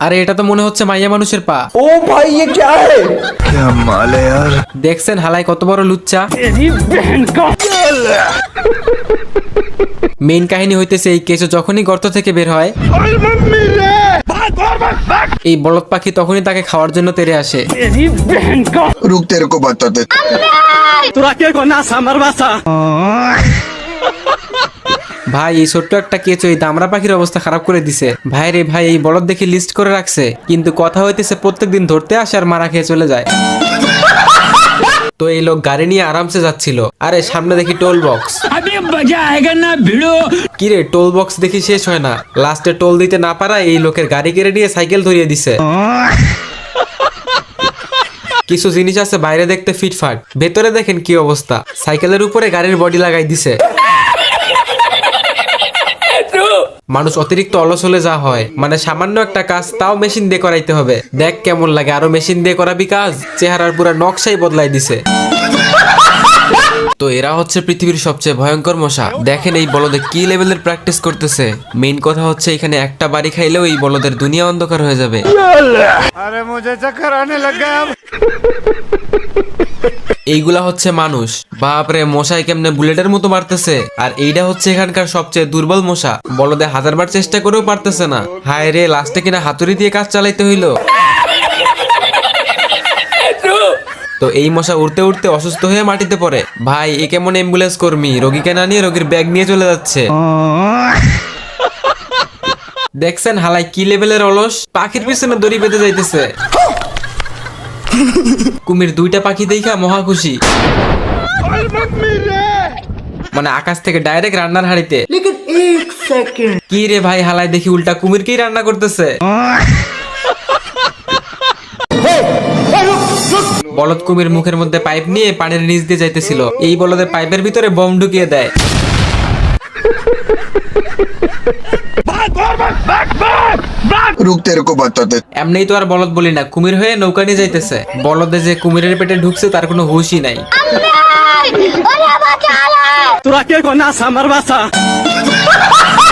আরে এটা তো মনে হচ্ছে মাইয়া মানুষের পা। ओ भाई ये क्या है? क्या माल है यार। দেখছেন হালাই কত বড় লুচ্চা। মেইন কাহিনী হইতেছে এই কেঁচো যখনই গর্ত থেকে বের হয় এই বলদ পাখি তখনই তাকে খাওয়ার জন্য তেড়ে আসে। रुक तेरे को बताते। ভাই এই ছোট্ট একটা কেঁচো এই দামড়া পাখির অবস্থা খারাপ করে দিছে। ভাই রে ভাই, এই বলদ দেখি লিস্ট করে রাখছে, কিন্তু কথা হইতেছে প্রত্যেকদিন ধরতে আসে আর মারা খেয়ে চলে যায়। তো এই লোক গাড়ি নিয়ে আরামসে যাচ্ছিল, আরে সামনে দেখি টোল বক্স। কি রে, টোল বক্স দেখি শেষ হয় না, লাস্টে টোল দিতে না পারা এই লোকের গাড়ি কেড়ে নিয়ে সাইকেল ধরিয়ে দিছে। কিছু জিনিস আছে বাইরে দেখতে ফিটফাট, ভেতরে দেখেন কি অবস্থা, সাইকেলের উপরে গাড়ির বডি লাগাই দিছে। মানুষ অতিরিক্ত অলস হলে যা হয়, মানে সামান্য একটা কাজ তাও মেশিন দিয়ে করাইতে হবে। দেখ কেমন লাগে, আরো মেশিন দিয়ে করাবি কাজ, চেহারার পুরো নকশাই বদলাই দিছে। তো এরা হচ্ছে পৃথিবীর সবচেয়ে ভয়ঙ্কর মশা। দেখেন এই বলদে কি লেভেলের প্র্যাকটিস করতেছে। মেইন কথা হচ্ছে এখানে একটা বাড়ি খাইলেও এই বলদের দুনিয়া অন্ধকার হয়ে যাবে। अरे मुझे चक्कर आने लग गया। এইগুলা হচ্ছে মানুষ। বাপরে, মশাই কেমনে বুলেটের মতো মারতেছে। আর এইটা হচ্ছে এখানকার সবচেয়ে দুর্বল মশা, বলদে হাজারবার চেষ্টা করেও পারতেছে না। হায় রে, লাস্টে কিনা হাতুড়ি দিয়ে কাজ চালাইতে হইলো। তো এই মশা উড়তে উড়তে অসুস্থ হয়ে মাটিতে পড়ে। ভাই এ কেমন অ্যাম্বুলেন্স কর্মী, রোগীকে না নিয়ে রোগীর ব্যাগ নিয়ে চলে যাচ্ছে। দেখছেন হালাই কি লেভেলের অলস, পাখির পিছনে দড়ি বেঁধে যাইতেছে। কুমির দুইটা পাখি দেখা মহা খুশি, মানে আকাশ থেকে ডাইরেক্ট রান্নার হাড়িতে। কি রে ভাই, হালাই দেখি উল্টা কুমিরকেই রান্না করতেছে। বলদ কুমির মুখের মধ্যে পাইপ নিয়ে পানির নিচ দিয়ে যাইতেছিল, এই বলদের পাইপের ভিতরে বম ঢুকিয়ে দেয়। रुक तेरे को बताते। এমনি তো আর বলদ বলি না, কুমির হয়ে নৌকা নিয়ে যাইতেছে। বলদে যে কুমিরের পেটে ঢুকছে তার কোনো হুঁশই নাই। তোরা কে কোনা সামার বাসা